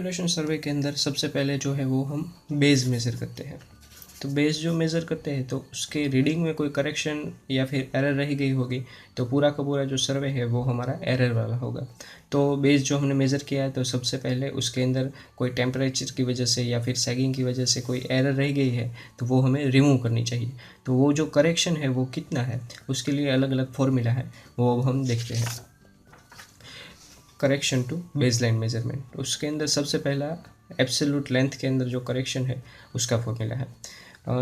Population सर्वे के अंदर सबसे पहले जो है वो हम बेस मेज़र करते हैं। तो बेस जो मेज़र करते हैं तो उसके रीडिंग में कोई करेक्शन या फिर एरर रह गई होगी तो पूरा का पूरा जो सर्वे है वो हमारा एरर वाला होगा। तो बेस जो हमने मेज़र किया है तो सबसे पहले उसके अंदर कोई टेम्परेचर की वजह से या फिर सैगिंग की वजह से कोई एरर रह गई है तो वो हमें रिमूव करनी चाहिए। तो वो जो करेक्शन है वो कितना है उसके लिए अलग अलग फॉर्मूला है, वो अब हम देखते हैं। करेक्शन टू बेसलाइन मेजरमेंट, उसके अंदर सबसे पहला एब्सोल्यूट लेंथ के अंदर जो करेक्शन है उसका फॉर्मूला है।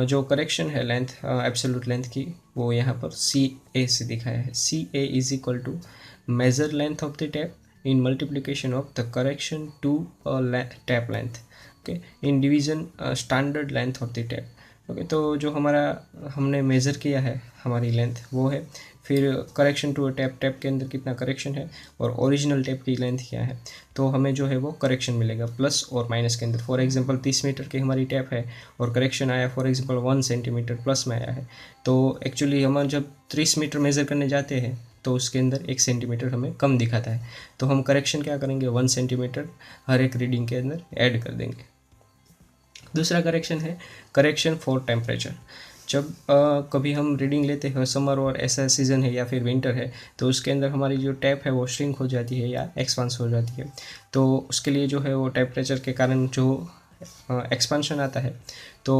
जो करेक्शन है लेंथ एब्सोल्यूट लेंथ की वो यहाँ पर सी ए से दिखाया है। C A is equal to measured length of the tape in multiplication of the correction to tape length, okay, in division standard length of the tape. Okay, तो जो हमारा हमने मेज़र किया है हमारी लेंथ वो है, फिर करेक्शन टू टैप, टैप के अंदर कितना करेक्शन है और ओरिजिनल टैप की लेंथ क्या है, तो हमें जो है वो करेक्शन मिलेगा प्लस और माइनस के अंदर। फॉर एग्जांपल 30 मीटर की हमारी टैप है और करेक्शन आया फॉर एग्जांपल 1 सेंटीमीटर प्लस में आया है, तो एक्चुअली हम जब 30 मीटर मेज़र करने जाते हैं तो उसके अंदर 1 सेंटीमीटर हमें कम दिखाता है, तो हम करेक्शन क्या करेंगे 1 सेंटीमीटर हर एक रीडिंग के अंदर ऐड कर देंगे। दूसरा करेक्शन है करेक्शन फॉर टेम्परेचर। जब कभी हम रीडिंग लेते हैं समर और ऐसा सीज़न है या फिर विंटर है तो उसके अंदर हमारी जो टैप है वो श्रिंक हो जाती है या एक्सपांस हो जाती है, तो उसके लिए जो है वो टेम्परेचर के कारण जो एक्सपांशन आता है तो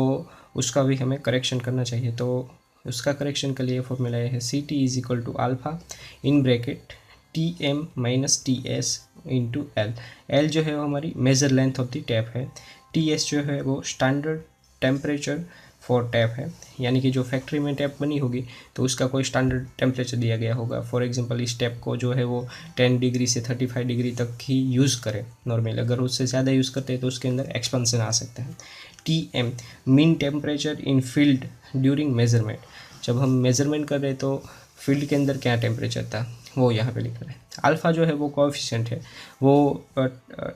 उसका भी हमें करेक्शन करना चाहिए। तो उसका करेक्शन के लिए फॉर्मूला है C T is equal to alpha in bracket T M minus T S into L. L जो है वो हमारी major length of the tape है, टी एस जो है वो स्टैंडर्ड टेम्परेचर फॉर टैप है, यानी कि जो फैक्ट्री में टैप बनी होगी तो उसका कोई स्टैंडर्ड टेम्परेचर दिया गया होगा। फॉर एग्जांपल इस टैप को जो है वो 10 डिग्री से 35 डिग्री तक ही यूज़ करें नॉर्मल, अगर उससे ज़्यादा यूज़ करते हैं तो उसके अंदर एक्सपेंशन आ सकता है। T M mean temperature in field during measurement, जब हम मेजरमेंट कर रहे हैं तो फील्ड के अंदर क्या टेम्परेचर था वो यहाँ पे लिखा है। अल्फ़ा जो है वो कोएफिशिएंट है, वो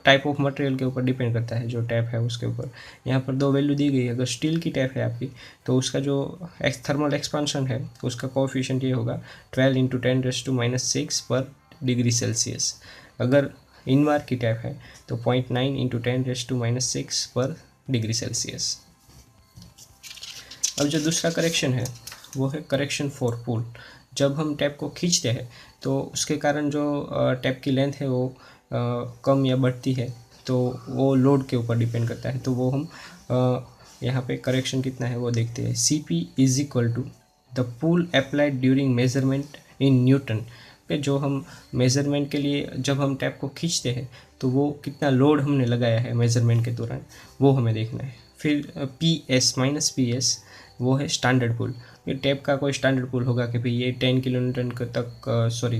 टाइप ऑफ मटेरियल के ऊपर डिपेंड करता है, जो टैप है उसके ऊपर। यहाँ पर 2 वैल्यू दी गई है। अगर स्टील की टैप है आपकी तो उसका जो थर्मल एक्सपांशन है उसका कोएफिशिएंट ये होगा 12 इंटू 10⁻⁶ पर डिग्री सेल्सियस। अगर इनवार की टैप है तो 0.9 इंटू 10⁻⁶ पर डिग्री सेल्सियस। अब जो दूसरा करेक्शन है वो है करेक्शन फॉर पुल। जब हम टैप को खींचते हैं तो उसके कारण जो टैप की लेंथ है वो कम या बढ़ती है, तो वो लोड के ऊपर डिपेंड करता है। तो वो हम यहाँ पे करेक्शन कितना है वो देखते हैं। C P is equal to the pull applied during measurement in newton. जो हम मेज़रमेंट के लिए जब हम टैप को खींचते हैं तो वो कितना लोड हमने लगाया है मेज़रमेंट के दौरान वो हमें देखना है। फिर P S minus P S वो है स्टैंडर्ड पुल। ये टैप का कोई स्टैंडर्ड पुल होगा कि भाई ये 10 किलोन्यूटन तक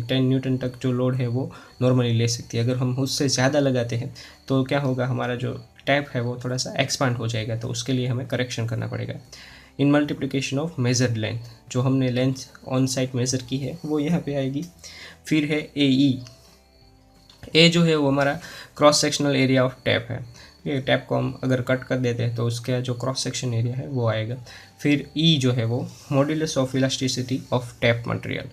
10 न्यूटन तक जो लोड है वो नॉर्मली ले सकती है। अगर हम उससे ज़्यादा लगाते हैं तो क्या होगा, हमारा जो टैप है वो थोड़ा सा एक्सपांड हो जाएगा, तो उसके लिए हमें करेक्शन करना पड़ेगा। इन मल्टीप्लिकेशन ऑफ मेजर्ड लेंथ, जो हमने लेंथ ऑन साइट मेज़र की है वो यहाँ पे आएगी। फिर है ए ई। ए जो है वो हमारा cross sectional area of tap है। ये टैप को हम अगर कट कर देते हैं तो उसका जो क्रॉस सेक्शन एरिया है वो आएगा। फिर ई जो है वो modulus of elasticity of tape material.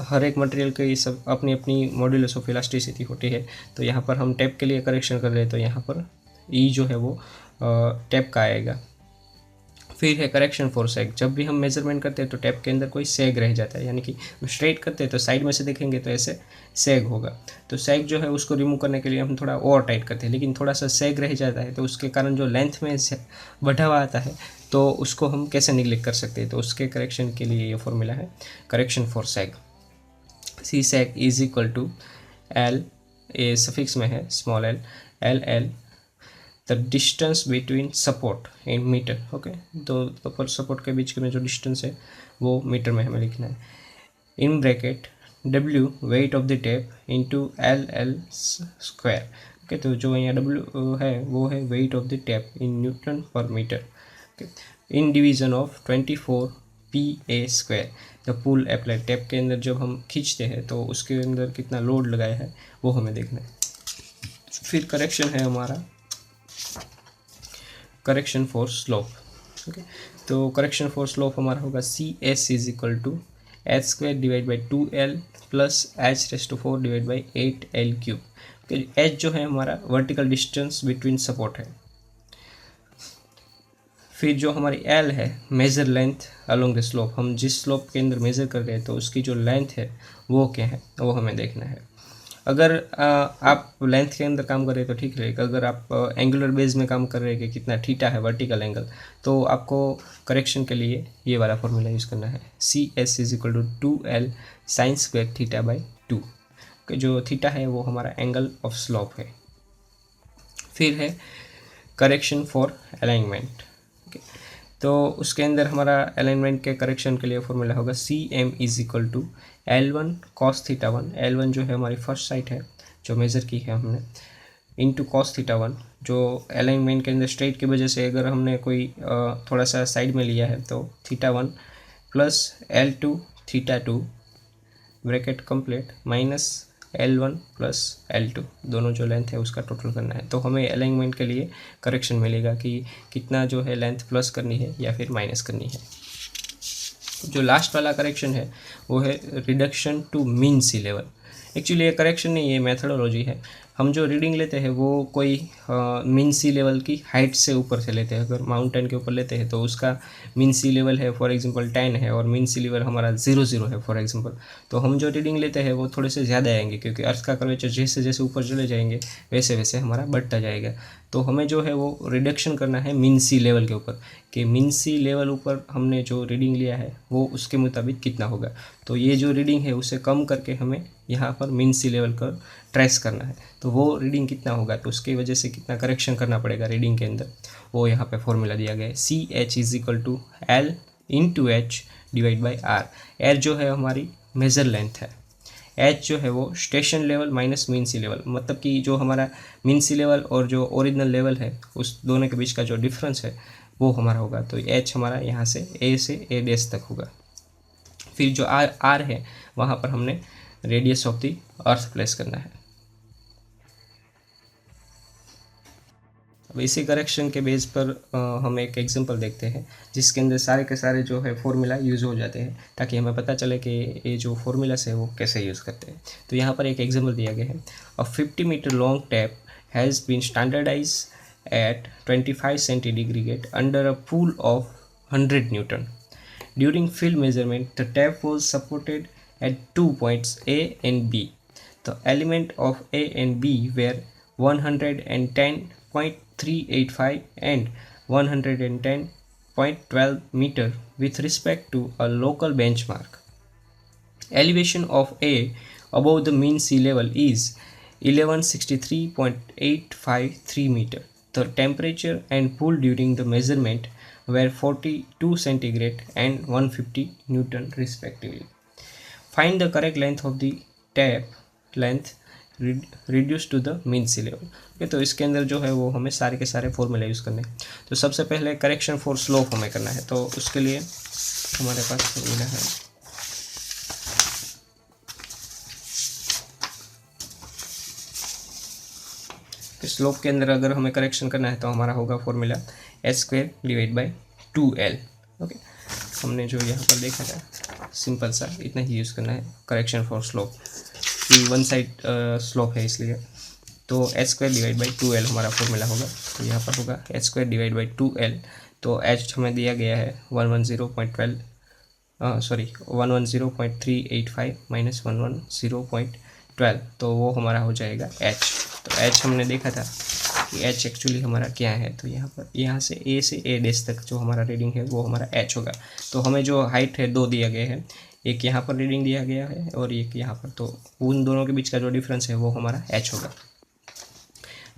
हर एक मटेरियल के ये सब अपनी अपनी मॉड्यूलस ऑफ इलास्टिसिटी होती है, तो यहाँ पर हम टैप के लिए करेक्शन कर रहे हैं तो यहाँ पर ई जो है वो टैप का आएगा। फिर है करेक्शन फॉर सैग। जब भी हम मेजरमेंट करते हैं तो टैप के अंदर कोई सैग रह जाता है, यानी कि स्ट्रेट करते हैं तो साइड में से देखेंगे तो ऐसे सैग होगा, तो सैग जो है उसको रिमूव करने के लिए हम थोड़ा और टाइट करते हैं, लेकिन थोड़ा सा सैग रह जाता है तो उसके कारण जो लेंथ में बढ़ावा आता है तो उसको हम कैसे निगलेक्ट कर सकते हैं। तो उसके करेक्शन के लिए ये फॉर्मूला है correction for sag. C sag is equal to L, A suffix में है small L, L L the distance between support in metre. Okay, तो सपोर्ट के बीच के में जो डिस्टेंस है वो मीटर में हमें लिखना है। In bracket W weight of the tape into L L square. Okay, तो जो यहाँ W है वो है weight of the tape in newton per metre. Okay, in division of 24 PA square. The pull applied, tape के अंदर जब हम खींचते हैं तो उसके अंदर कितना लोड लगाया है वो हमें देखना है। फिर करेक्शन है हमारा करेक्शन फॉर स्लोप। ओके, तो करेक्शन फॉर स्लोप हमारा होगा C S is equal to H square divide by 2L plus H⁴ divide by 8L cube. H जो है हमारा वर्टिकल डिस्टेंस बिटवीन सपोर्ट है। फिर जो हमारी एल है major length along the slope, हम जिस स्लोप के अंदर मेज़र कर रहे हैं तो उसकी जो लेंथ है वो क्या है वो हमें देखना है। अगर आप लेंथ के अंदर काम कर रहे हैं तो ठीक रहेगा। अगर आप एंगुलर बेस में काम कर रहे हैं कि कितना थीटा है वर्टिकल एंगल, तो आपको करेक्शन के लिए ये वाला फॉर्मूला यूज़ करना है, C S is equal to 2L sine square theta by 2। जो थीटा है वो हमारा एंगल ऑफ स्लोप है। फिर है करेक्शन फॉर अलाइनमेंट। तो उसके अंदर हमारा अलाइनमेंट के करेक्शन के लिए फॉर्मूला होगा C M is equal to L1 cos theta 1। L1 जो है हमारी फर्स्ट साइड है जो मेज़र की है हमने, इनटू कॉस थीटा 1। जो अलाइनमेंट के अंदर स्ट्रेट की वजह से अगर हमने कोई थोड़ा सा साइड में लिया है तो theta 1 plus L2 theta 2 bracket complete minus L1 plus L2, दोनों जो लेंथ है उसका टोटल करना है। तो हमें अलाइनमेंट के लिए करेक्शन मिलेगा कि कितना जो है लेंथ प्लस करनी है या फिर माइनस करनी है। जो लास्ट वाला करेक्शन है वो है reduction to mean sea level. Actually ये करेक्शन नहीं, ये मेथडोलॉजी है। हम जो रीडिंग लेते हैं वो कोई मीन सी लेवल की हाइट से ऊपर से लेते हैं। अगर माउंटेन के ऊपर लेते हैं तो उसका मीन सी लेवल है फॉर एग्जांपल 10 है और मीन सी लेवल हमारा 0 है फॉर एग्जांपल, तो हम जो रीडिंग लेते हैं वो थोड़े से ज़्यादा आएंगे क्योंकि अर्थ का कर्वेचर जैसे जैसे ऊपर चले जाएंगे वैसे वैसे हमारा बढ़ता जाएगा। तो हमें जो है वो रिडक्शन करना है मीन सी लेवल के ऊपर कि मीन सी लेवल ऊपर हमने जो रीडिंग लिया है वो उसके मुताबिक कितना होगा। तो ये जो रीडिंग है उसे कम करके हमें यहाँ पर मीन सी लेवल का ट्रेस करना है। तो वो रीडिंग कितना होगा तो उसकी वजह से कितना करेक्शन करना पड़ेगा रीडिंग के अंदर, वो यहाँ पे फॉर्मूला दिया गया है C H is equal to L into H divide by R. H जो है हमारी मेजर लेंथ है, एच जो है वो station level minus mean sea level, मतलब कि जो हमारा मीन सी लेवल और जो ओरिजिनल लेवल है उस दोनों के बीच का जो डिफरेंस है वो हमारा होगा। तो एच हमारा यहाँ से ए डैश तक होगा। फिर जो आर है वहाँ पर हमने radius of the earth place करना है। अब इसी करेक्शन के बेस पर हम एक एग्जांपल देखते हैं जिसके अंदर सारे के सारे जो है फॉर्मूला यूज़ हो जाते हैं ताकि हमें पता चले कि ये जो फॉर्मूलास है वो कैसे यूज़ करते हैं। तो यहाँ पर एक एग्जांपल दिया गया है, a 50 metre long tape has been standardize at 25 centigrade under a pull of 100 newton. During field measurement the tape was supported at 2 points A and B. The element of A and B were 110.385 and 110.12 meter with respect to a local benchmark. Elevation of A above the mean sea level is 1163.853 meter. The temperature and pull during the measurement were 42 centigrade and 150 Newton respectively. Find the correct length of the tap length reduced to the mean sea level। Okay, तो इसके अंदर जो है वो हमें सारे के सारे फॉर्मूला यूज़ करने हैं। तो सबसे पहले करेक्शन फॉर स्लोप हमें करना है, तो उसके लिए हमारे पास फॉर्मूला है कि स्लोप के अंदर अगर हमें करेक्शन करना है तो हमारा होगा formula s² divide by 2L। Okay, हमने जो यहाँ पर देखा था सिंपल सा इतना ही यूज़ करना है करेक्शन फॉर स्लोप कि वन साइड स्लोप है इसलिए। तो h² डिवाइड बाई 2L हमारा फॉर्मूला होगा। तो यहाँ पर होगा h² डिवाइड बाई 2L। तो h हमें दिया गया है 110.385 माइनस 110.12, तो वो हमारा हो जाएगा h। तो h हमने देखा था कि h एक्चुअली हमारा क्या है, तो यहाँ से A डैश तक जो हमारा रीडिंग है वो हमारा h होगा। तो हमें जो हाइट है 2 दिया गया है, एक यहाँ पर रीडिंग दिया गया है और एक यहाँ पर, तो उन दोनों के बीच का जो डिफरेंस है वो हमारा h होगा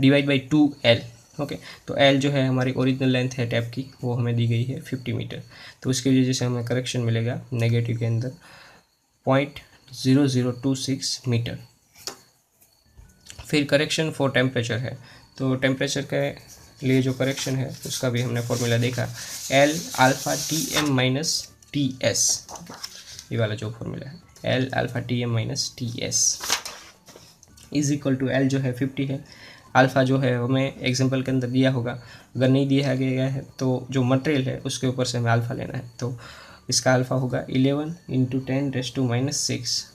डिवाइड बाई 2L। ओके, तो L जो है हमारी ओरिजिनल लेंथ है टैप की, वो हमें दी गई है 50 मीटर। तो उसकी वजह से हमें करेक्शन मिलेगा नेगेटिव के अंदर 0.0026 मीटर। फिर करेक्शन फॉर टेम्परेचर है, तो टेम्परेचर के लिए जो करेक्शन है उसका भी हमने फॉर्मूला देखा, L alpha TM minus TS। ये वाला जो फॉर्मूला है L alpha TM minus TS is equal to L जो है 50 है, अल्फ़ा जो है हमें एग्जांपल के अंदर दिया होगा, अगर नहीं दिया गया है तो जो मटेरियल है उसके ऊपर से हमें अल्फ़ा लेना है। तो इसका अल्फ़ा होगा 11 × 10⁻⁶।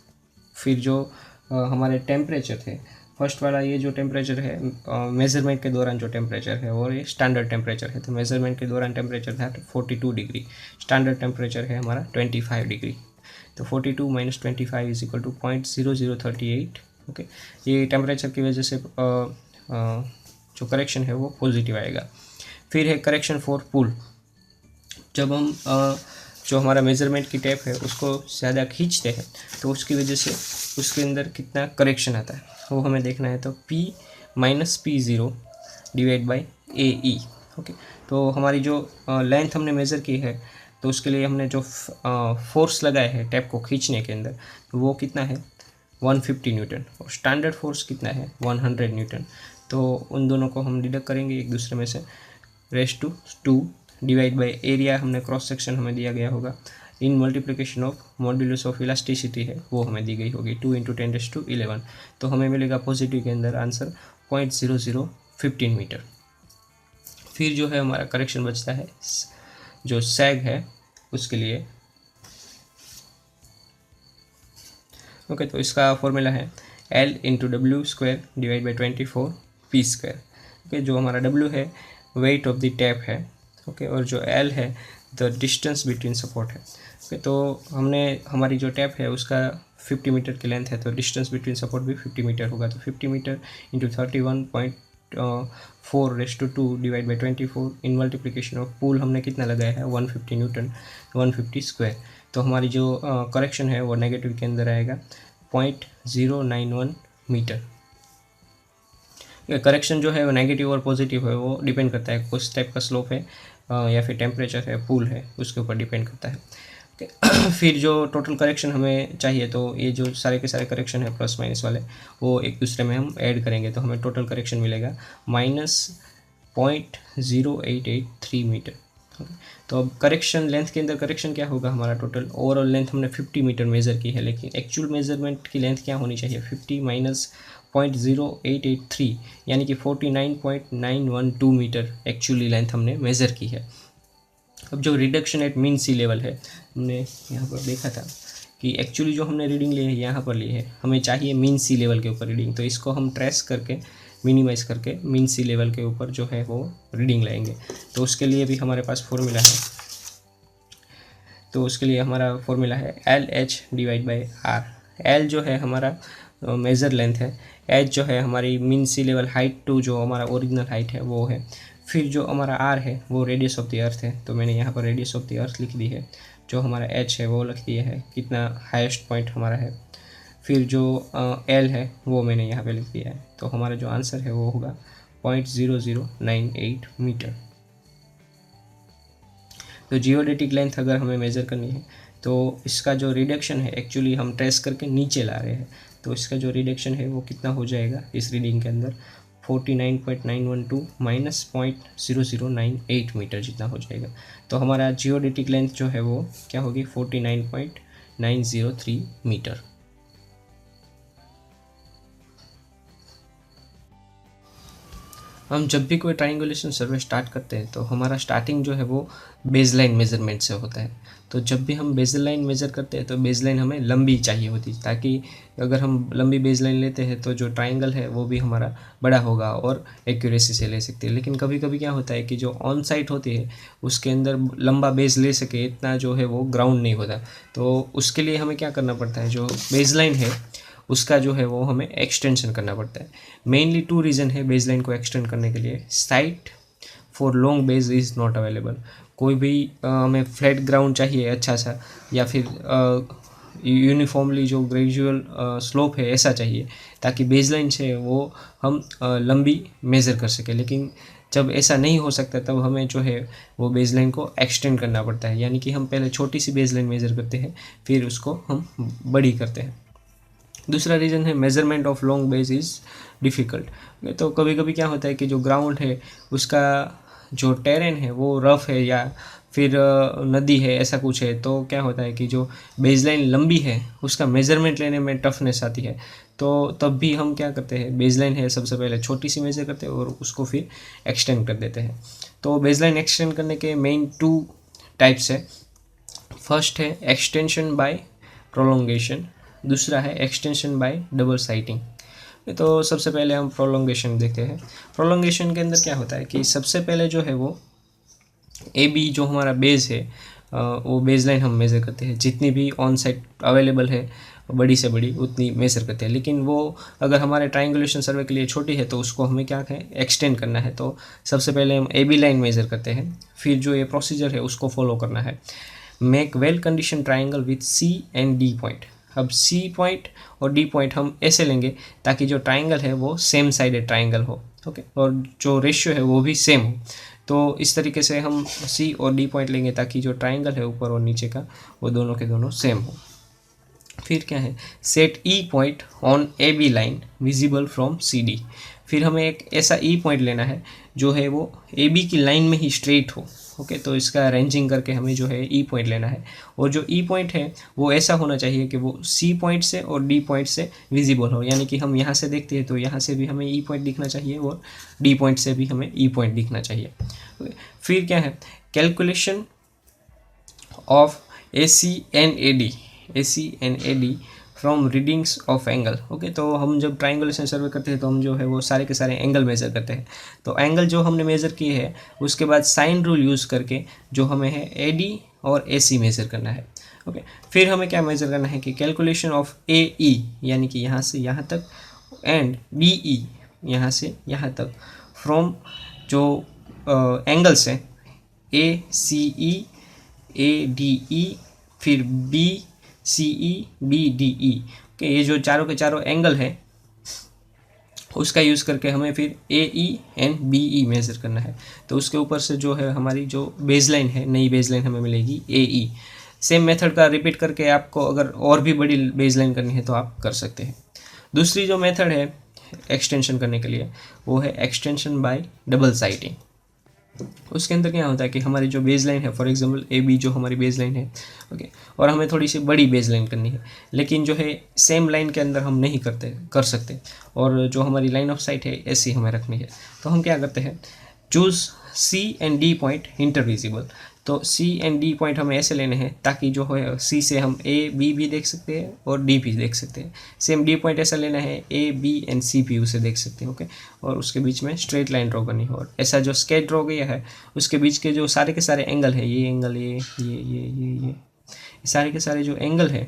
फिर जो हमारे टेम्परेचर थे फर्स्ट वाला ये जो टेम्परेचर है मेज़रमेंट के दौरान जो टेम्परेचर है और ये स्टैंडर्ड टेम्परेचर है। तो मेज़रमेंट के दौरान टेम्परेचर था 42 डिग्री, स्टैंडर्ड टेम्परेचर है हमारा 25 डिग्री। तो 42 - 25 इज इक्वल टू 0.0038। ओके, ये टेम्परेचर की वजह से जो करेक्शन है वो पॉजिटिव आएगा। फिर है करेक्शन फॉर पुल। जब हम जो हमारा मेज़रमेंट की टेप है उसको ज़्यादा खींचते हैं तो उसकी वजह से उसके अंदर कितना करेक्शन आता है वो हमें देखना है। तो P - P0 divide by AE। Okay, तो हमारी जो लेंथ हमने मेज़र की है तो उसके लिए हमने जो फोर्स लगाया है टैप को खींचने के अंदर तो वो कितना है 150 न्यूटन, और स्टैंडर्ड फोर्स कितना है 100 न्यूटन। तो उन दोनों को हम डिडक्ट करेंगे एक दूसरे में से, ⁻² डिवाइड बाई एरिया हमने क्रॉस सेक्शन हमें दिया गया होगा, इन multiplication of modulus of elasticity है वो हमें दी गई होगी 2 × 10⁻11। तो हमें मिलेगा पॉजिटिव के अंदर आंसर 0.0015 मीटर। फिर जो है हमारा करेक्शन बचता है जो सैग है उसके लिए। ओके, तो इसका फॉर्मूला है L × W² divide by 24 P²। Okay, जो हमारा W है वेट ऑफ द टैप है। ओके, और जो L है द डिस्टेंस बिटवीन सपोर्ट है। ओके, तो हमने हमारी जो टैप है उसका 50 मीटर की लेंथ है तो डिस्टेंस बिटवीन सपोर्ट भी 50 मीटर होगा। तो 50 metre × 31.4/2 divide by 24 in multiplication of pull हमने कितना लगाया है 150 न्यूटन, 150²। तो हमारी जो करेक्शन है वो नेगेटिव के अंदर आएगा 0.091 मीटर। करेक्शन जो है वो नेगेटिव और पॉजिटिव है वो डिपेंड करता है किस टाइप का स्लोप है या फिर टेम्परेचर है, पुल है, उसके ऊपर डिपेंड करता है। फिर जो टोटल करेक्शन हमें चाहिए तो ये जो सारे के सारे करेक्शन है प्लस माइनस वाले वो एक दूसरे में हम ऐड करेंगे तो हमें टोटल करेक्शन मिलेगा -0.0883 मीटर। तो अब करेक्शन लेंथ के अंदर करेक्शन क्या होगा हमारा टोटल ओवरऑल लेंथ हमने 50 मीटर मेज़र की है, लेकिन एक्चुअल मेज़रमेंट की लेंथ क्या होनी चाहिए 50 - 0.0883 यानी कि 49.912 मीटर एक्चुअली लेंथ हमने मेज़र की है। अब जो reduction eight mean sea level है हमने यहाँ पर देखा था कि एक्चुअली जो हमने रीडिंग ली है यहाँ पर ली है, हमें चाहिए मीन सी लेवल के ऊपर रीडिंग। तो इसको हम ट्रेस करके मिनिमाइज़ करके मीन सी लेवल के ऊपर जो है वो रीडिंग लाएंगे। तो उसके लिए भी हमारे पास फॉर्मूला है। तो उसके लिए हमारा फॉर्मूला है LH divide by R। L जो है हमारा मेज़र लेंथ है, H जो है हमारी mean sea level height to जो हमारा ओरिजिनल हाइट है वो है, फिर जो हमारा R है वो रेडियस ऑफ द अर्थ है। तो मैंने यहाँ पर रेडियस ऑफ द अर्थ लिख दी है। जो हमारा H है वो लिख दिया है कितना हाईएस्ट पॉइंट हमारा है। फिर जो L है वो मैंने यहाँ पे लिख दिया है। तो हमारा जो आंसर है वो होगा 0.0098 मीटर। तो जियोडेटिक लेंथ अगर हमें मेज़र करनी है तो इसका जो रिडक्शन है एक्चुअली हम ट्रेस करके नीचे ला रहे हैं, तो इसका जो रिडक्शन है वो कितना हो जाएगा इस रीडिंग के अंदर 49.912 माइनस 0.0098 मीटर जितना हो जाएगा। तो हमारा जियोडेटिक लेंथ जो है वो क्या होगी 49.903 मीटर। हम जब भी कोई ट्रायंगुलेशन सर्वे स्टार्ट करते हैं तो हमारा स्टार्टिंग जो है वो बेसलाइन मेज़रमेंट से होता है। तो जब भी हम बेसलाइन मेज़र करते हैं तो बेसलाइन हमें लंबी चाहिए होती है, ताकि अगर हम लंबी बेसलाइन लेते हैं तो जो ट्रायंगल है वो भी हमारा बड़ा होगा और एक्यूरेसी से ले सकते हैं। लेकिन कभी कभी क्या होता है कि जो ऑन साइट होती है उसके अंदर लंबा बेस ले सके इतना जो है वो ग्राउंड नहीं होता। तो उसके लिए हमें क्या करना पड़ता है, जो बेसलाइन है उसका जो है वो हमें एक्सटेंशन करना पड़ता है। मेनली 2 रीज़न है बेसलाइन को एक्सटेंड करने के लिए। Site for long base is not available. कोई भी हमें फ्लैट ग्राउंड चाहिए अच्छा सा, या फिर यूनिफॉर्मली जो ग्रेजुअल स्लोप है ऐसा चाहिए ताकि बेसलाइन से वो हम लंबी मेज़र कर सकें। लेकिन जब ऐसा नहीं हो सकता तब हमें जो है वो बेसलाइन को एक्सटेंड करना पड़ता है, यानी कि हम पहले छोटी सी बेसलाइन मेज़र करते हैं फिर उसको हम बड़ी करते हैं। दूसरा रीज़न है measurement of long base is difficult. तो कभी कभी क्या होता है कि जो ग्राउंड है उसका जो टेरेन है वो रफ़ है या फिर नदी है ऐसा कुछ है, तो क्या होता है कि जो बेसलाइन लंबी है उसका मेज़रमेंट लेने में टफनेस आती है। तो तब भी हम क्या करते हैं, बेसलाइन है सबसे पहले छोटी सी मेज़र करते हैं और उसको फिर एक्सटेंड कर देते हैं। तो बेसलाइन एक्सटेंड करने के मेन 2 टाइप्स है। फर्स्ट है एक्सटेंशन बाय प्रोलोंगेशन, दूसरा है एक्सटेंशन बाय डबल साइटिंग। तो सबसे पहले हम प्रोलोंगेशन देखते हैं। प्रोलोंगेशन के अंदर क्या होता है कि सबसे पहले जो है वो ए बी जो हमारा बेस है वो बेस लाइन हम मेज़र करते हैं, जितनी भी ऑन साइट अवेलेबल है बड़ी से बड़ी उतनी मेज़र करते हैं। लेकिन वो अगर हमारे ट्राइंगुलेशन सर्वे के लिए छोटी है तो उसको हमें क्या है एक्सटेंड करना है। तो सबसे पहले हम ए बी लाइन मेज़र करते हैं, फिर जो ये प्रोसीजर है उसको फॉलो करना है। Make well condition triangle with C and D point. अब सी पॉइंट और डी पॉइंट हम ऐसे लेंगे ताकि जो ट्राइंगल है वो सेम साइडेड ट्राइंगल हो, ओके, और जो रेशियो है वो भी सेम हो। तो इस तरीके से हम सी और डी पॉइंट लेंगे ताकि जो ट्राइंगल है ऊपर और नीचे का वो दोनों के दोनों सेम हो। फिर क्या है, set E point on A B line visible from C D. फिर हमें एक ऐसा ई पॉइंट लेना है जो है वो ए बी की लाइन में ही स्ट्रेट हो, ओके। तो इसका रेंजिंग करके हमें जो है ई पॉइंट लेना है, और जो ई पॉइंट है वो ऐसा होना चाहिए कि वो सी पॉइंट से और डी पॉइंट से विजिबल हो, यानी कि हम यहाँ से देखते हैं तो यहाँ से भी हमें ई पॉइंट दिखना चाहिए और डी पॉइंट से भी हमें ई पॉइंट दिखना चाहिए। फिर क्या है, calculation of A C and A D from readings of angle, okay. तो हम जब ट्राइंगुलेशन सर्वे करते हैं तो हम जो है वो सारे के सारे एंगल मेज़र करते हैं। तो एंगल जो हमने मेज़र किए हैं उसके बाद साइन रूल यूज़ करके जो हमें है ए डी और ए सी मेज़र करना है, ओके। फिर हमें क्या मेज़र करना है कि कैलकुलेशन ऑफ ए ई, यानी कि यहाँ से यहाँ तक, एंड बी ई, यहाँ से यहाँ तक, फ्रॉम जो एंगल्स हैं ए सी ई, ए डी ई, फिर बी सी ई, बी डी ई, ओके। ये जो चारों के चारों एंगल है उसका यूज़ करके हमें फिर A E and B E measure करना है। तो उसके ऊपर से जो है हमारी जो बेसलाइन है, नई बेसलाइन हमें मिलेगी ए ई। सेम मेथड का रिपीट करके आपको अगर और भी बड़ी बेसलाइन करनी है तो आप कर सकते हैं। दूसरी जो मेथड है एक्सटेंशन करने के लिए वो है एक्सटेंशन बाय डबल साइटिंग। उसके अंदर क्या होता है कि हमारी जो बेस लाइन है, फॉर एग्जांपल ए बी जो हमारी बेस लाइन है, ओके, और हमें थोड़ी सी बड़ी बेस लाइन करनी है, लेकिन जो है सेम लाइन के अंदर हम नहीं कर सकते, और जो हमारी लाइन ऑफ साइट है ऐसी हमें रखनी है। तो हम क्या करते हैं, choose C and D point intervisible. तो सी एंड डी पॉइंट हमें ऐसे लेने हैं ताकि जो है सी से हम ए बी भी देख सकते हैं और डी भी देख सकते हैं। सेम डी पॉइंट ऐसा लेना है ए बी एंड सी भी उसे देख सकते हैं, ओके। और उसके बीच में स्ट्रेट लाइन ड्रॉ करनी है, और ऐसा जो स्केच ड्रॉ गया है उसके बीच के जो सारे के सारे एंगल है, ये एंगल, ये सारे के सारे जो एंगल है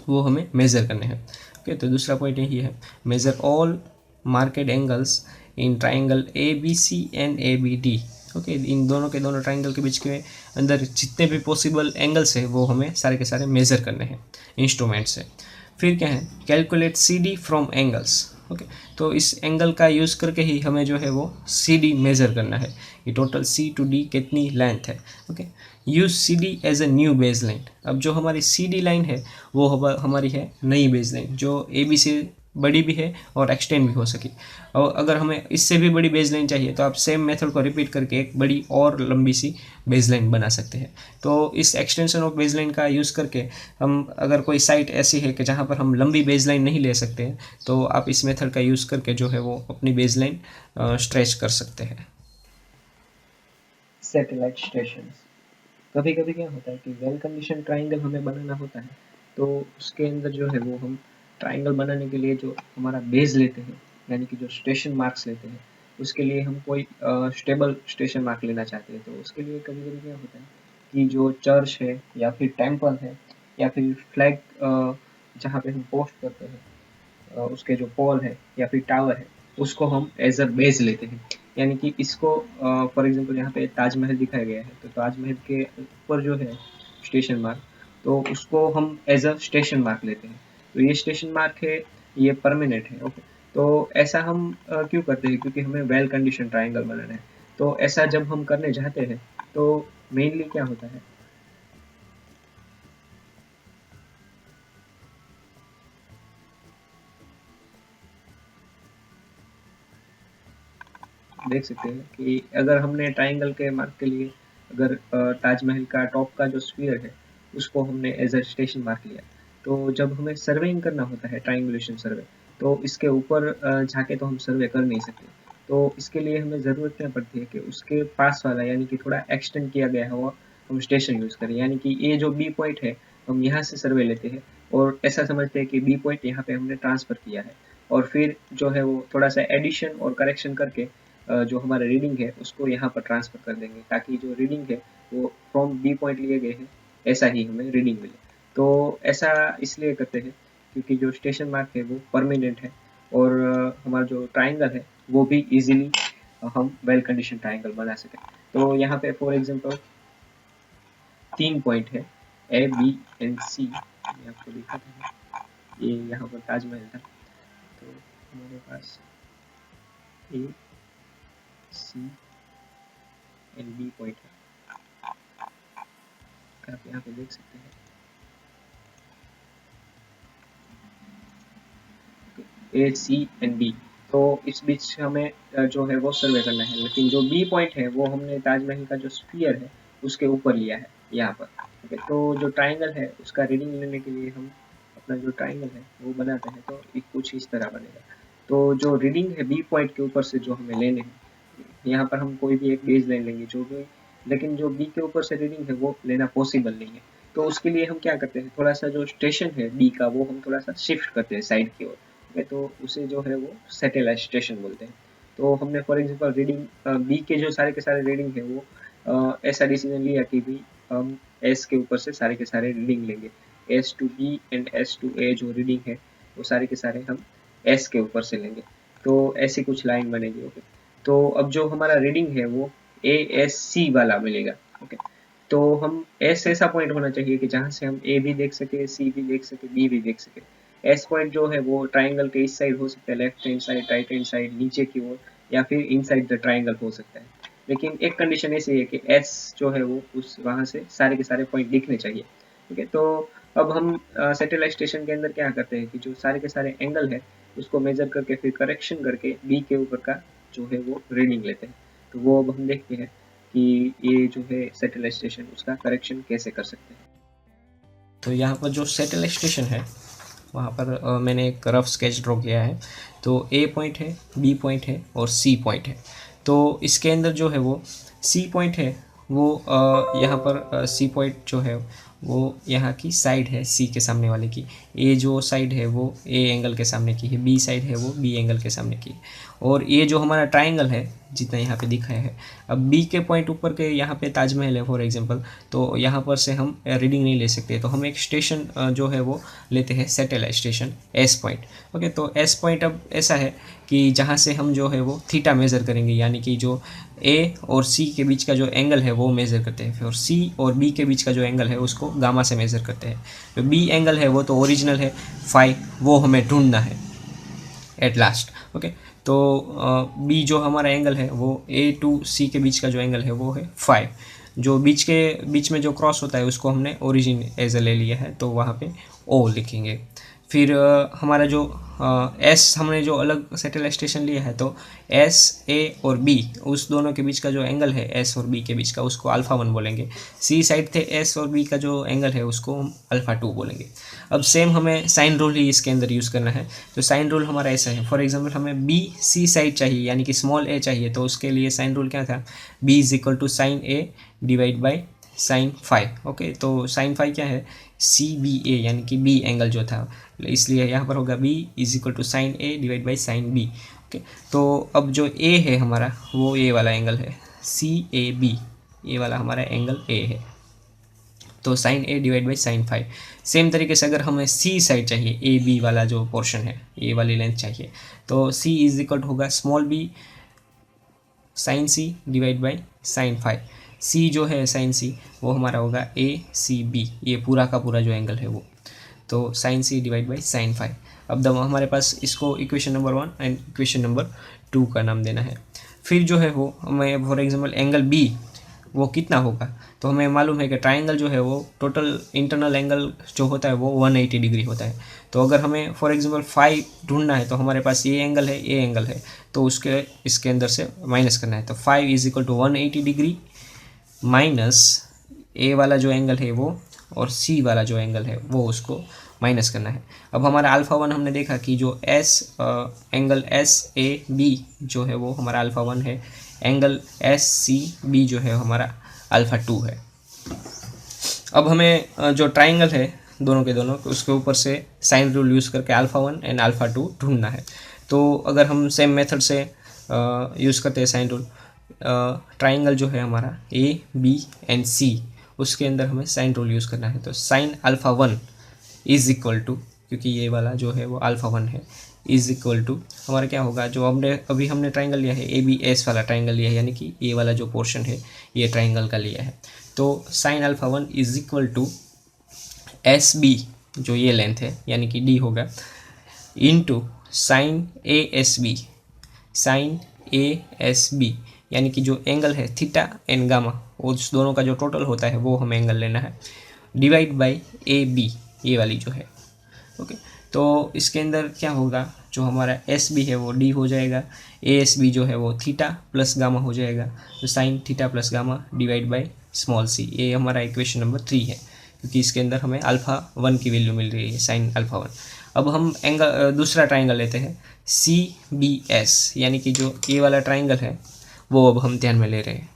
वो हमें मेज़र करने हैं, ओके। तो दूसरा पॉइंट यही है, measure all marked angles in triangle A B C and A B D, okay. इन दोनों के दोनों ट्राइंगल के बीच के अंदर जितने भी पॉसिबल एंगल्स है वो हमें सारे के सारे मेज़र करने हैं इंस्ट्रूमेंट से। फिर क्या है, calculate C D from angles, okay. तो इस एंगल का यूज़ करके ही हमें जो है वो सी डी मेज़र करना है कि टोटल सी टू डी कितनी लेंथ है, okay. Use C D as a new base line. अब जो हमारी सी डी लाइन है वो हमारी है नई बेस लाइन, जो ए बी से बड़ी भी है और एक्सटेंड भी हो सके। और अगर हमें इससे भी बड़ी बेस लाइन चाहिए तो आप सेम मेथड को रिपीट करके एक बड़ी और लंबी सी बेस लाइन बना सकते हैं। तो इस एक्सटेंशन ऑफ बेस लाइन का यूज़ करके हम, अगर कोई साइट ऐसी है कि जहाँ पर हम लंबी बेस लाइन नहीं ले सकते हैं, तो आप इस मेथड का यूज़ करके जो है वो अपनी बेस लाइन स्ट्रेच कर सकते हैं। Satellite station. कभी कभी क्या होता है कि वेल कंडीशन ट्राइंगल हमें बनाना होता है, तो उसके अंदर जो है वो हम ट्राइंगल बनाने के लिए जो हमारा बेस लेते हैं, यानी कि जो स्टेशन मार्क्स लेते हैं, उसके लिए हम कोई स्टेबल स्टेशन मार्क लेना चाहते हैं। तो उसके लिए कभी कभी क्या होता है कि जो चर्च है या फिर टेम्पल है या फिर फ्लैग जहाँ पे हम पोस्ट करते हैं, उसके जो पोल है या फिर टावर है, उसको हम एज अ बेस लेते हैं। यानी कि इसको फॉर एग्जांपल यहाँ पे ताजमहल दिखाया गया है, तो ताजमहल के ऊपर जो है स्टेशन मार्क, तो उसको हम एज अ स्टेशन मार्क लेते हैं। तो ये स्टेशन मार्क है, ये परमानेंट है, ओके। तो ऐसा हम क्यों करते हैं, क्योंकि हमें वेल कंडीशन ट्राइंगल बनाना है। तो ऐसा जब हम करने जाते हैं तो मेनली क्या होता है, देख सकते हैं कि अगर हमने ट्राइंगल के मार्क के लिए, अगर ताजमहल का टॉप का जो स्फीयर है उसको हमने एज अ स्टेशन मार्क लिया, तो जब हमें सर्वेइंग करना होता है, ट्राइंगुलेशन सर्वे, तो इसके ऊपर जाके तो हम सर्वे कर नहीं सकते। तो इसके लिए हमें ज़रूरत क्या पड़ती है कि उसके पास वाला, यानी कि थोड़ा एक्सटेंड किया गया है वो हम स्टेशन यूज़ करें। यानी कि ये जो बी पॉइंट है हम यहाँ से सर्वे लेते हैं और ऐसा समझते हैं कि बी पॉइंट यहाँ पे हमने ट्रांसफ़र किया है, और फिर जो है वो थोड़ा सा एडिशन और करेक्शन करके जो हमारा रीडिंग है उसको यहाँ पर ट्रांसफर कर देंगे, ताकि जो रीडिंग है वो फ्रॉम बी पॉइंट लिए गए हैं ऐसा ही हमें रीडिंग मिले। तो ऐसा इसलिए करते हैं क्योंकि जो स्टेशन मार्क है वो परमानेंट है, और हमारा जो ट्राइंगल है वो भी इजीली हम वेल कंडीशन ट्राइंगल बना सकें। तो यहाँ पे फॉर एग्जांपल 3 पॉइंट है, ए बी एंड सी, मैं आपको दिखाता हूँ। ये यहाँ पर ताजमहल था, तो हमारे पास ए सी एंड बी पॉइंट है, आप यहाँ पे देख सकते हैं ए सी एंड बी। तो इस बीच हमें जो है वो सर्वे करना है, लेकिन जो बी पॉइंट है वो हमने ताजमहल का जो स्फीयर है उसके ऊपर लिया है यहाँ पर। ओके, तो जो ट्राइंगल है उसका रीडिंग लेने के लिए हम अपना जो ट्राइंगल है वो बनाते हैं, तो ये कुछ इस तरह बनेगा। तो जो रीडिंग है बी पॉइंट के ऊपर से जो हमें लेने हैं, यहाँ पर हम कोई भी एक बेस लाइन लेंगे जो भी, लेकिन जो बी के ऊपर से रीडिंग है वो लेना पॉसिबल नहीं है। तो उसके लिए हम क्या करते हैं, थोड़ा सा जो स्टेशन है बी का वो हम थोड़ा सा शिफ्ट करते हैं साइड की ओर, तो उसे जो है वो सैटेलाइट स्टेशन बोलते हैं। तो हमने फॉर एग्जांपल रीडिंग बी के जो सारे के सारे रीडिंग है वो ऐसा डिसीजन लिया कि भी हम एस के ऊपर से सारे के सारे रीडिंग लेंगे, S to B and S to A जो रीडिंग है वो सारे के सारे हम एस के ऊपर से लेंगे। तो ऐसी कुछ लाइन बनेगी। ओके, तो अब जो हमारा रीडिंग है वो ए एस सी वाला मिलेगा। ओके, तो हम एस ऐसा पॉइंट होना चाहिए कि जहाँ से हम ए भी देख सके, सी भी देख सके, बी भी देख सके। एस पॉइंट जो है वो ट्राइंगल के इस साइड हो सकता है, left hand side, right hand side, नीचे की ओर, या फिर इनसाइड द ट्राइंगल हो सकता है। लेकिन एक कंडीशन ऐसी है कि एस जो है वो उस वहाँ से सारे के सारे पॉइंट दिखने चाहिए। ठीक है, तो अब हम सैटेलाइट स्टेशन के अंदर क्या करते हैं कि जो सारे के सारे एंगल है उसको मेजर करके फिर करेक्शन करके बी के ऊपर का जो है वो रीडिंग लेते हैं। तो वो अब हम देखते हैं कि ये जो है सैटेलाइट स्टेशन उसका करेक्शन कैसे कर सकते हैं। तो यहाँ पर जो सैटेलाइट स्टेशन है वहाँ पर मैंने एक रफ स्केच ड्रॉ किया है। तो ए पॉइंट है, बी पॉइंट है और सी पॉइंट है। तो इसके अंदर जो है वो सी पॉइंट है वो यहाँ पर सी पॉइंट जो है वो यहाँ की साइड है सी के सामने वाले की। ए जो साइड है वो ए एंगल के सामने की है, बी साइड है वो बी एंगल के सामने की है। और ये जो हमारा ट्राइंगल है जितना यहाँ पे दिखा है, अब बी के पॉइंट ऊपर के यहाँ पे ताजमहल है फॉर एग्जांपल, तो यहाँ पर से हम रीडिंग नहीं ले सकते, तो हम एक स्टेशन जो है वो लेते हैं satellite station S point. Okay, तो एस पॉइंट अब ऐसा है कि जहाँ से हम जो है वो थीटा मेज़र करेंगे, यानी कि जो ए और सी के बीच का जो एंगल है वो मेज़र करते हैं, फिर सी और बी के बीच का जो एंगल है उसको गामा से मेज़र करते हैं। जो बी एंगल है वो तो ओरिजिनल है फाई, वो हमें ढूंढना है एट लास्ट। ओके, तो बी जो हमारा एंगल है वो ए टू सी के बीच का जो एंगल है वो है 5। जो बीच में जो क्रॉस होता है उसको हमने ओरिजिन एज ए ले लिया है, तो वहाँ पे ओ लिखेंगे। फिर हमारा जो एस हमने जो अलग सैटेलाइट स्टेशन लिया है, तो एस ए और बी उस दोनों के बीच का जो एंगल है एस और बी के बीच का उसको अल्फ़ा 1 बोलेंगे। सी साइड थे एस और बी का जो एंगल है उसको हम अल्फ़ा 2 बोलेंगे। अब सेम हमें साइन रूल ही इसके अंदर यूज़ करना है। तो साइन रूल हमारा ऐसा है, फॉर एग्जांपल हमें बी सी साइड चाहिए यानी कि स्मॉल ए चाहिए, तो उसके लिए साइन रूल क्या था, B is equal to sine A divide by sine 5। Okay, तो साइन 5 क्या है, सी बी ए यानी कि बी एंगल जो था, इसलिए यहाँ पर होगा B is equal to sine A divide by sine B. Okay, तो अब जो ए है हमारा वो ए वाला एंगल है, सी ए बी, ये वाला हमारा एंगल ए है, तो sine A divide by sine 5। Same तरीके से अगर हमें सी साइड चाहिए, ए बी वाला जो पोर्शन है ये वाली लेंथ चाहिए, तो सी इज इक्वल होगा small B sine C divide by sine 5। C जो है साइन सी वो हमारा होगा ए सी बी, ये पूरा का पूरा जो एंगल है वो, तो sine C divide by sine 5। अब दम हमारे पास इसको equation number 1 and equation number 2 का नाम देना है। फिर जो है वो हमें फॉर एग्जांपल एंगल बी वो कितना होगा, तो हमें मालूम है कि ट्राइंगल जो है वो टोटल इंटरनल एंगल जो होता है वो 180 डिग्री होता है। तो अगर हमें फॉर एग्जांपल 5 ढूंढना है, तो हमारे पास ये एंगल है, ये एंगल है, तो उसके इसके अंदर से माइनस करना है। तो 5 is equal to 180 degree minus A वाला जो एंगल है वो और सी वाला जो एंगल है वो उसको माइनस करना है। अब हमारा अल्फ़ा 1 हमने देखा कि जो S angle S A B जो है वो हमारा अल्फ़ा 1 है, एंगल एस सी बी जो है हमारा अल्फ़ा 2 है। अब हमें जो ट्राइंगल है दोनों के दोनों, उसके ऊपर से साइन रूल यूज़ करके अल्फ़ा 1 एंड अल्फ़ा 2 ढूंढना है। तो अगर हम सेम मेथड से यूज़ करते हैं साइन रूल, ट्राइंगल जो है हमारा ए बी एंड सी, उसके अंदर हमें साइन रूल यूज़ करना है। तो sine alpha 1 is equal to, क्योंकि ये वाला जो है वो अल्फ़ा 1 है, इज़ इक्वल टू हमारा क्या होगा, जो हमने ट्राइंगल लिया है ए बी एस वाला ट्राइंगल लिया है, यानी कि ये वाला जो पोर्शन है ये ट्राइंगल का लिया है। तो sine alpha 1 is equal to S B, जो ये लेंथ है यानी कि डी होगा, into sine A S B, sine A S B यानी कि जो एंगल है थीटा एंड गामा, उस दोनों का जो टोटल होता है वो हमें एंगल लेना है, डिवाइड बाई ए बी, ये वाली जो है। ओके, तो इसके अंदर क्या होगा, जो हमारा एस बी है वो डी हो जाएगा, ए एस बी जो है वो थीटा प्लस गामा हो जाएगा, तो sine theta plus gamma divide by small C. ये हमारा इक्वेशन नंबर 3 है, क्योंकि इसके अंदर हमें अल्फ़ा 1 की वैल्यू मिल रही है, साइन अल्फ़ा 1। अब हम एंगल दूसरा ट्राइंगल लेते हैं सी बी एस, यानी कि जो ये वाला ट्राइंगल है वो अब हम ध्यान में ले रहे हैं।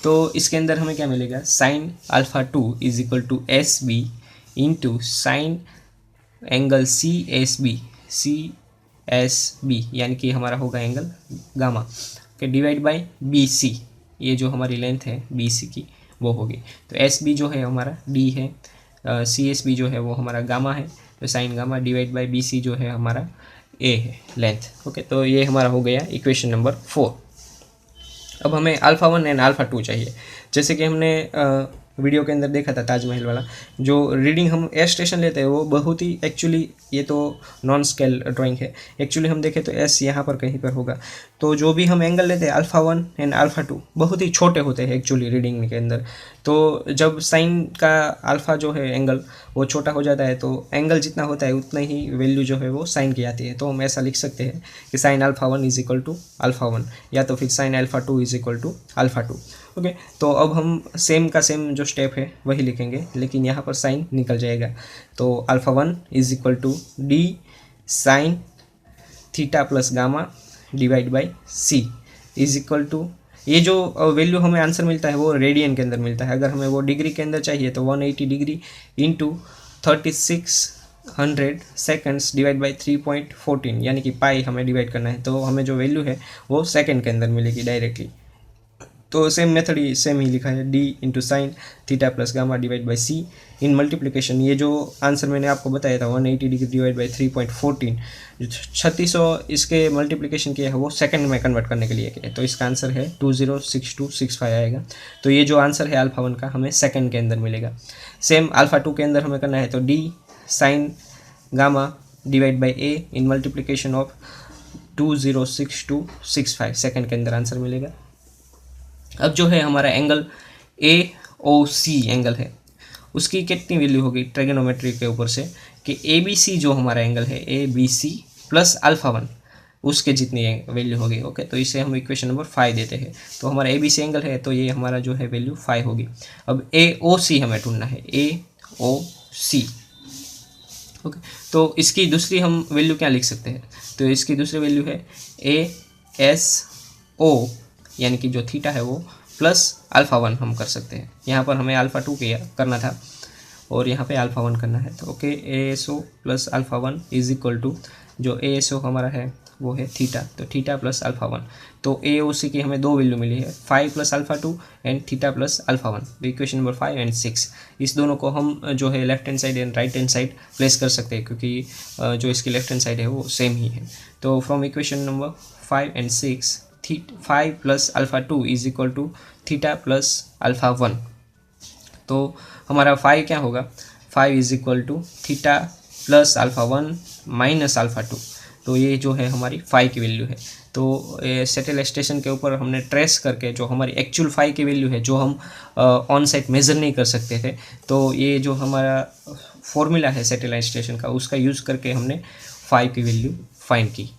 तो इसके अंदर हमें क्या मिलेगा, sine alpha 2 is equal to S B into sine angle C S B, यानी कि हमारा होगा एंगल गामा के, डिवाइड बाई बी सी, ये जो हमारी लेंथ है बी सी की वो होगी। तो एस बी जो है हमारा डी है, सी एस बी जो है वो हमारा गामा है, तो sine gamma divide by B C जो है हमारा ए है लेंथ। ओके, तो ये हमारा हो गया इक्वेशन नंबर 4। अब हमें अल्फ़ा 1 एंड अल्फ़ा 2 चाहिए। जैसे कि हमने वीडियो के अंदर देखा था ताजमहल वाला, जो रीडिंग हम एस स्टेशन लेते हैं वो बहुत ही, एक्चुअली ये तो नॉन स्केल ड्राइंग है, एक्चुअली हम देखें तो एस यहाँ पर कहीं पर होगा। तो जो भी हम एंगल लेते हैं अल्फ़ा 1 एंड अल्फ़ा 2 बहुत ही छोटे होते हैं एक्चुअली रीडिंग के अंदर। तो जब साइन का अल्फ़ा जो है एंगल वो छोटा हो जाता है, तो एंगल जितना होता है उतना ही वैल्यू जो है वो साइन की आती है। तो हम ऐसा लिख सकते हैं कि sine alpha 1 is equal to alpha 1, या तो फिर sine alpha 2 is equal to alpha 2। Okay, तो अब हम सेम का सेम जो स्टेप है वही लिखेंगे, लेकिन यहाँ पर साइन निकल जाएगा। तो alpha 1 is equal to D sine theta plus gamma divide by C is equal to, ये जो वैल्यू हमें आंसर मिलता है वो रेडियन के अंदर मिलता है। अगर हमें वो डिग्री के अंदर चाहिए तो 180 degree into 3600 seconds divide by 3.14, यानी कि पाई हमें डिवाइड करना है, तो हमें जो वैल्यू है वो सेकेंड के अंदर मिलेगी डायरेक्टली। तो सेम मेथड ही सेम ही लिखा है, D into sine theta plus gamma divide by C in multiplication. ये जो आंसर मैंने आपको बताया था 180 डिग्री डिवाइड बाई 3.14, जो 3600 इसके मल्टीप्लिकेशन किया है वो सेकंड में कन्वर्ट करने के लिए किया है, तो इसका आंसर है 206265 आएगा। तो ये जो आंसर है अल्फ़ा 1 का हमें सेकंड के अंदर मिलेगा। सेम अल्फ़ा 2 के अंदर हमें करना है, तो D sign gamma divide by A in multiplication of 206265 second के अंदर आंसर मिलेगा। अब जो है हमारा angle A O C angle है, उसकी कितनी वैल्यू होगी ट्रिगोनोमेट्री के ऊपर से, कि ए बी सी जो हमारा एंगल है A B C plus alpha 1 उसके जितनी वैल्यू होगी। ओके, तो इसे हम इक्वेशन नंबर 5 देते हैं। तो हमारा ए बी सी एंगल है, तो ये हमारा जो है वैल्यू 5 होगी। अब ए ओ सी हमें ढूंढना है, ए ओ सी। ओके, तो इसकी दूसरी हम वैल्यू क्या लिख सकते हैं, तो इसकी दूसरी वैल्यू है ए एस ओ, यानी कि जो थीटा है वो प्लस अल्फ़ा 1 हम कर सकते हैं। यहाँ पर हमें अल्फ़ा 2 करना था और यहाँ पे अल्फ़ा 1 करना है। तो okay, A S O plus alpha 1 is equal to, जो ए एस ओ हमारा है वो है थीटा, तो थीटा प्लस अल्फ़ा 1। तो ए ओ सी की हमें दो वैल्यू मिली है, 5 plus alpha 2 and theta plus alpha 1। तो इक्वेशन नंबर 5 एंड 6, इस दोनों को हम जो है left hand side and right hand side place कर सकते हैं, क्योंकि जो इसकी लेफ्ट हैंड साइड है वो सेम ही है। तो from equation number 5 and 6, 5 plus alpha 2 is equal to theta plus alpha 1। तो हमारा 5 क्या होगा, 5 is equal to theta plus alpha 1 minus alpha 2। तो ये जो है हमारी 5 की वैल्यू है। तो सैटेलाइट स्टेशन के ऊपर हमने ट्रेस करके जो हमारी एक्चुअल 5 की वैल्यू है, जो हम ऑन साइट मेज़र नहीं कर सकते थे, तो ये जो हमारा फॉर्मूला है सैटेलाइट स्टेशन का, उसका यूज़ करके हमने 5 की वैल्यू फाइंड की।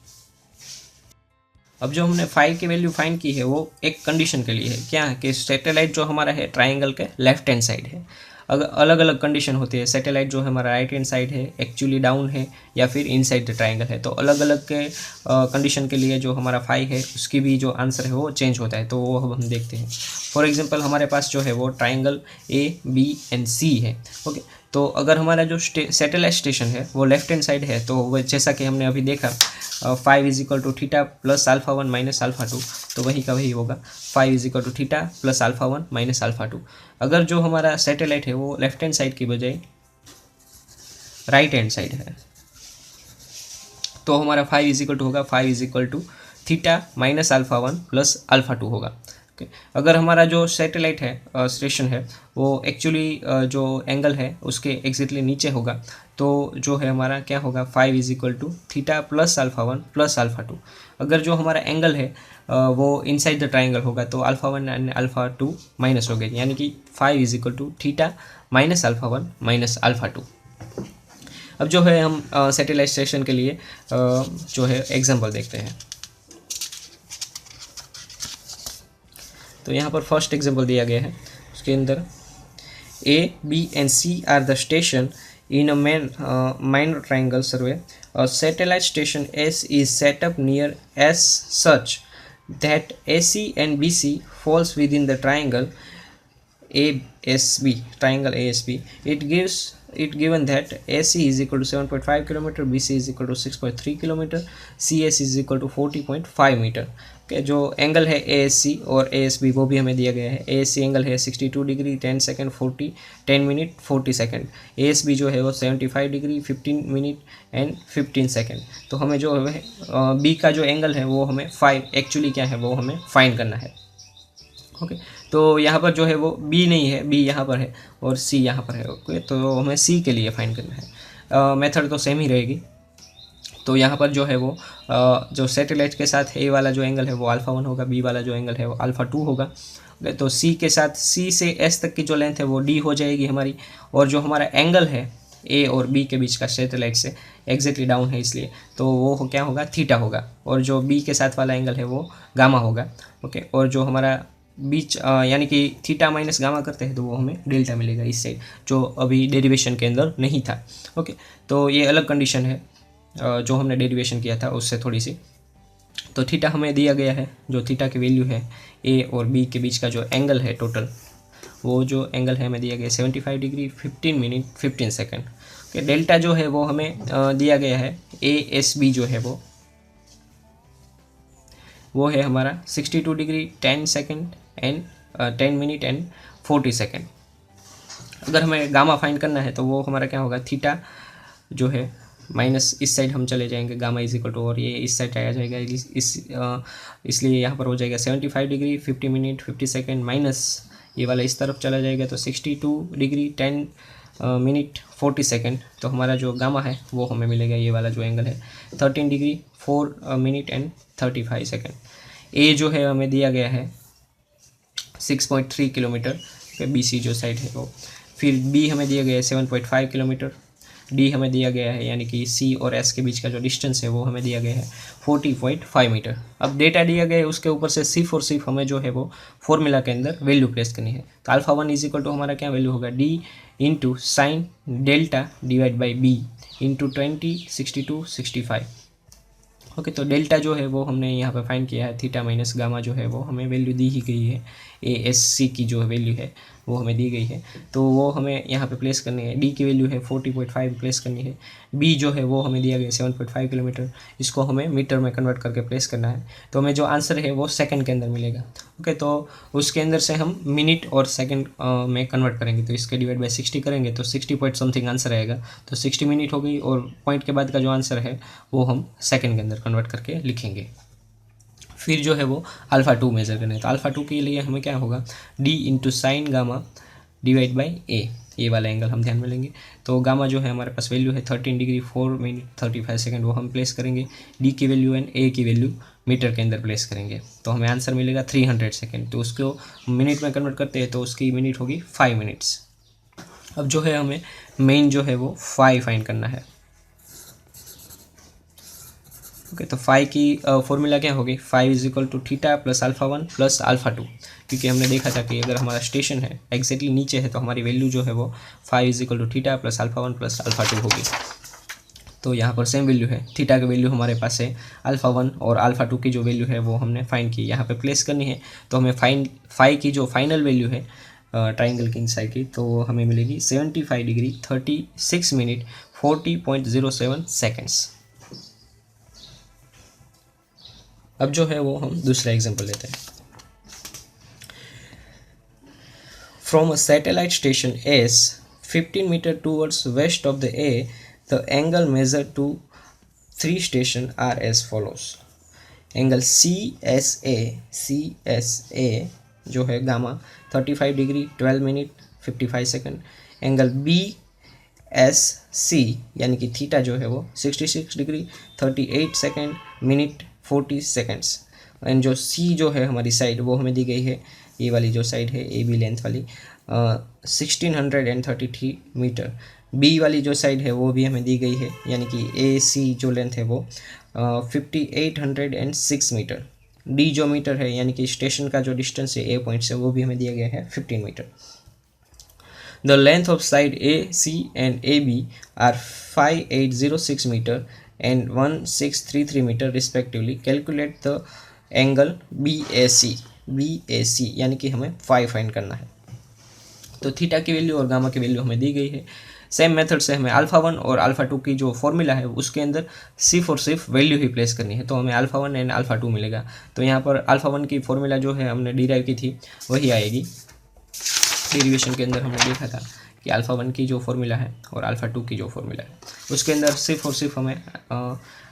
अब जो हमने 5 की वैल्यू फाइंड की है वो एक कंडीशन के लिए है, क्या है कि सैटेलाइट जो हमारा है ट्राइंगल के लेफ्ट हैंड साइड है। अगर अलग अलग कंडीशन होती है, सैटेलाइट जो है हमारा राइट हैंड साइड है, एक्चुअली डाउन है, या फिर इनसाइड द ट्राइंगल है, तो अलग अलग के कंडीशन के लिए जो हमारा फाई है उसकी भी जो आंसर है वो चेंज होता है। तो वो अब हम देखते हैं। फॉर एग्जांपल हमारे पास जो है वो ट्राइंगल ABC है। ओके, तो अगर हमारा जो सैटेलाइट स्टेशन है वो लेफ्ट हैंड साइड है, तो वो जैसा कि हमने अभी देखा 5 is equal to theta plus alpha 1 minus alpha 2, तो वही का वही होगा 5 is equal to theta plus alpha 1 minus alpha 2। अगर जो हमारा सैटेलाइट है वो लेफ्ट हैंड साइड की बजाय राइट हैंड साइड है, तो हमारा 5 इज इक्वल टू होगा 5 is equal to theta minus alpha 1 plus alpha 2 होगा। ओके, अगर हमारा जो सैटेलाइट है स्टेशन है वो एक्चुअली जो एंगल है उसके एग्जैक्टली नीचे होगा, तो जो है हमारा क्या होगा 5 is equal to theta plus alpha 1 plus alpha 2। अगर जो हमारा एंगल है वो इनसाइड द ट्राइंगल होगा, तो अल्फा 1 एंड अल्फा 2 माइनस हो गए, यानी कि 5 is equal to theta minus alpha 1 minus alpha 2। अब जो है हम सैटेलाइट स्टेशन के लिए जो है एग्जांपल देखते हैं। तो यहाँ पर फर्स्ट एग्जांपल दिया गया है, उसके अंदर A, B and C are the station in a minor triangle survey. A satellite station S is set up near S such that AC and BC falls within the triangle ASB. It given that AC is equal to 7.5 km, BC is equal to 6.3 km, CS is equal to 40.5 metre. Okay, जो angle है ASC और ASB वो भी हमें दिया गया है। ASC angle है 62 degree 10 second 10 minute 40 second. ASB जो है वो 75 डिग्री 15 मिनट एंड 15 सेकेंड। तो हमें जो है B का जो एंगल है वो हमें 5 एक्चुअली क्या है वो हमें फाइंड करना है। ओके, तो यहाँ पर जो है वो B नहीं है, B यहाँ पर है और C यहाँ पर है। ओके, तो हमें C के लिए फाइंड करना है। मेथड तो सेम ही रहेगी। तो यहाँ पर जो है वो जो सैटेलाइट के साथ A वाला जो एंगल है वो अल्फ़ा 1 होगा, B वाला जो एंगल है वो अल्फ़ा 2 होगा। ओके, तो C के साथ C से S तक की जो लेंथ है वो D हो जाएगी हमारी, और जो हमारा एंगल है A और B के बीच का सैटेलाइट से एग्जैक्टली डाउन है इसलिए, तो वो क्या होगा थीटा होगा, और जो B के साथ वाला एंगल है वो गामा होगा। ओके, और जो हमारा बीच यानी कि थीटा माइनस गामा करते हैं तो वो हमें डेल्टा मिलेगा इस साइड, जो अभी डेरिवेशन के अंदर नहीं था। ओके, तो ये अलग कंडीशन है जो हमने डेरिवेशन किया था उससे थोड़ी सी। तो थीटा हमें दिया गया है, जो थीटा की वैल्यू है A और B के बीच का जो एंगल है टोटल, वो जो एंगल है हमें दिया गया 75 degree 15 minute 15 second. Okay, delta जो है वो हमें दिया गया है ASB जो है वो है हमारा 62 degree 10 second and 10 minute and 40 second. अगर हमें गामा फाइंड करना है तो वो हमारा क्या होगा थीटा जो है माइनस इस साइड हम चले जाएंगे, गामा इज इक्वल टू, और ये इस साइड आया जाएगा इसलिए यहाँ पर हो जाएगा 75 डिग्री 50 मिनट 50 सेकेंड माइनस ये वाला इस तरफ चला जाएगा, तो 62 डिग्री 10 मिनट 40 सेकेंड। तो हमारा जो गामा है वो हमें मिलेगा, ये वाला जो एंगल है 13 डिग्री 4 मिनट एंड 35 सेकेंड। ए जो है हमें दिया गया है 6.3 किलोमीटर पे BC जो साइड है वो, फिर B हमें दिया गया है 7.5 किलोमीटर, D हमें दिया गया है यानी कि C और S के बीच का जो डिस्टेंस है वो हमें दिया गया है 40.5 मीटर। अब डेटा दिया गया है उसके ऊपर से सिर्फ और सिर्फ हमें जो है वो फॉर्मूला के अंदर वैल्यू प्लेस करनी है। तो अल्फा 1 इज इक्वल टू हमारा क्या वैल्यू होगा D into sine delta divide by B into 20 62 65। Okay, तो डेल्टा जो है वो हमने यहाँ पे फाइंड किया है, थीटा माइनस गामा जो है वो हमें वैल्यू दी ही गई है, ASC की जो वैल्यू है वो हमें दी गई है, तो वो हमें यहाँ पे प्लेस करनी है। D की वैल्यू है 40.5 प्लेस करनी है। B जो है वो हमें दिया गया 7.5 किलोमीटर, इसको हमें मीटर में कन्वर्ट करके प्लेस करना है, तो हमें जो आंसर है वो सेकंड के अंदर मिलेगा। ओके, तो उसके अंदर से हम मिनट और सेकंड में कन्वर्ट करेंगे, तो इसके डिवाइड बाई 60 करेंगे तो 60 पॉइंट समथिंग आंसर आएगा। तो 60 मिनट हो गई, और पॉइंट के बाद का जो आंसर है वो हम सेकंड के अंदर कन्वर्ट करके लिखेंगे। फिर जो है वो अल्फ़ा 2 मेज़र करना है, तो अल्फ़ा 2 के लिए हमें क्या होगा D into sine gamma divide by A, ये वाला एंगल हम ध्यान में लेंगे। तो गामा जो है हमारे पास वैल्यू है 13 डिग्री 4 मिनट 35 सेकेंड, वो हम प्लेस करेंगे। D की वैल्यू एंड A की वैल्यू मीटर के अंदर प्लेस करेंगे, तो हमें आंसर मिलेगा 300 सेकेंड। तो उसको मिनट में कन्वर्ट करते हैं तो उसकी मिनट होगी 5 मिनट्स। अब जो है हमें मेन जो है वो 5 फाइंड करना है। ओके, तो फाई की फॉर्मूला क्या होगी, phi is equal to theta plus alpha 1 plus alpha 2, क्योंकि हमने देखा था कि अगर हमारा स्टेशन है एग्जैक्टली नीचे है तो हमारी वैल्यू जो है वो phi is equal to theta plus alpha 1 plus alpha 2 होगी। तो यहाँ पर सेम वैल्यू है, थीटा की वैल्यू हमारे पास है अल्फा 1 और अल्फा 2 की जो वैल्यू है वो हमने फाइंड की, यहाँ पे प्लेस करनी है। तो हमें फाई की जो फाइनल वैल्यू है ट्राइंगल की इनसाइड की, तो हमें मिलेगी 75 डिग्री 36 मिनट 40.07 सेकेंड्स। अब जो है वो हम दूसरा एग्जांपल लेते हैं। From a satellite station S 15 metre towards west of the A, the angle measure to 3 station are as follows. Angle C S A जो है gamma 35 degree 12 minute 55 second. Angle B S C यानी कि theta जो है वो 66 degree 38 second minute 40 seconds. And जो C जो है हमारी साइड वो हमें दी गई है, ये वाली जो साइड है ए बी लेंथ वाली 1633 मीटर। बी वाली जो साइड है वो भी हमें दी गई है, यानी कि ए सी जो लेंथ है वो 5806 मीटर। डी जो मीटर है यानी कि स्टेशन का जो डिस्टेंस है ए पॉइंट से वो भी हमें दिया गया है 15 metre. The length of side A, C and AB are 5806 meter and 1633 meter respectively. Calculate the angle BAC यानी कि हमें फाई फाइंड करना है। तो थीटा की वैल्यू और गामा की वैल्यू हमें दी गई है। सेम मेथड से हमें अल्फा 1 और अल्फा 2 की जो फॉर्मूला है उसके अंदर सिर्फ और सिर्फ वैल्यू ही प्लेस करनी है, तो हमें अल्फा 1 एंड अल्फा 2 मिलेगा। तो यहाँ पर अल्फा 1 की फॉर्मूला जो है हमने डिराइव की थी वही आएगी। डेरिवेशन के अंदर हमने देखा था कि अल्फा 1 की जो फॉर्मूला है और अल्फा 2 की जो फॉर्मूला है उसके अंदर सिर्फ और सिर्फ हमें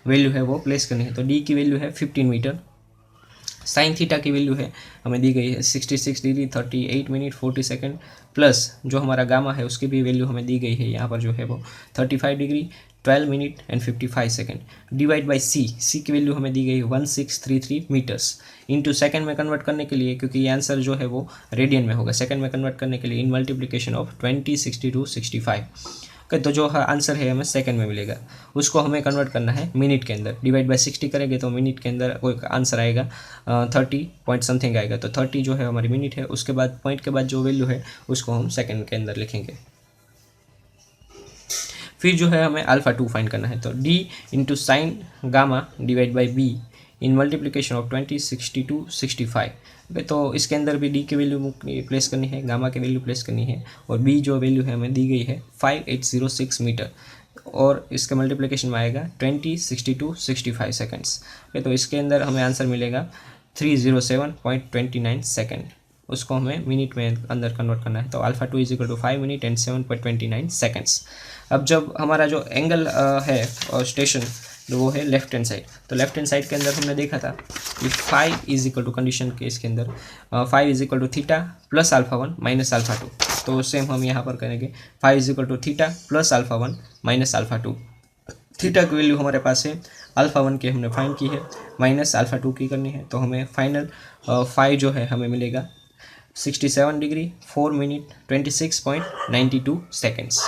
वैल्यू है वो प्लेस करनी है। तो डी की वैल्यू है 15 मीटर, साइन थीटा की वैल्यू है हमें दी गई है 66 डिग्री 38 मिनट 40 सेकेंड, प्लस जो हमारा गामा है उसकी भी वैल्यू हमें दी गई है यहाँ पर जो है वो 35 degree 12 minute and 55 second, divide by C की वैल्यू हमें दी गई 1633 मीटर्स। इनटू सेकंड में कन्वर्ट करने के लिए, क्योंकि ये आंसर जो है वो रेडियन में होगा, सेकंड में कन्वर्ट करने के लिए इन मल्टीप्लिकेशन ऑफ 20 62 65। ओके, तो जो आंसर है हमें सेकंड में मिलेगा उसको हमें कन्वर्ट करना है मिनट के अंदर। डिवाइड बाय 60 करेंगे तो मिनट के अंदर कोई आंसर आएगा 30 पॉइंट समथिंग आएगा। तो 30 जो है हमारी मिनट है, उसके बाद पॉइंट के बाद जो वैल्यू है उसको हम सेकंड के अंदर लिखेंगे। फिर जो है हमें अल्फा 2 फाइंड करना है, तो D into sign gamma divide by be in multiplication of 20 62 65। तो इसके अंदर भी डी की वैल्यू प्लेस करनी है, गामा की वैल्यू प्लेस करनी है, और बी जो वैल्यू है हमें दी गई है 5806 मीटर, और इसके मल्टीप्लिकेशन में आएगा 20 62 65 सेकेंड्स। तो इसके अंदर हमें आंसर मिलेगा 307.29 सेकेंड। उसको हमें मिनट में अंदर कन्वर्ट करना है, तो alpha 2 is equal to 5 minute and 7.29 seconds. अब जब हमारा जो एंगल है और स्टेशन वो है लेफ्ट हैंड साइड, तो लेफ्ट हैंड साइड के अंदर हमने देखा था कि phi is equal to condition के इसके अंदर phi is equal to theta plus alpha 1 minus alpha 2। तो सेम हम यहाँ पर करेंगे, phi is equal to theta plus alpha 1 minus alpha 2। Theta की वैल्यू हमारे पास है अल्फा 1 की हमने फाइंड की है, माइनस अल्फा 2 की करनी है, तो हमें फाइनल फाई जो है हमें मिलेगा 67 डिग्री 4 मिनट 26.92 सेकेंड्स।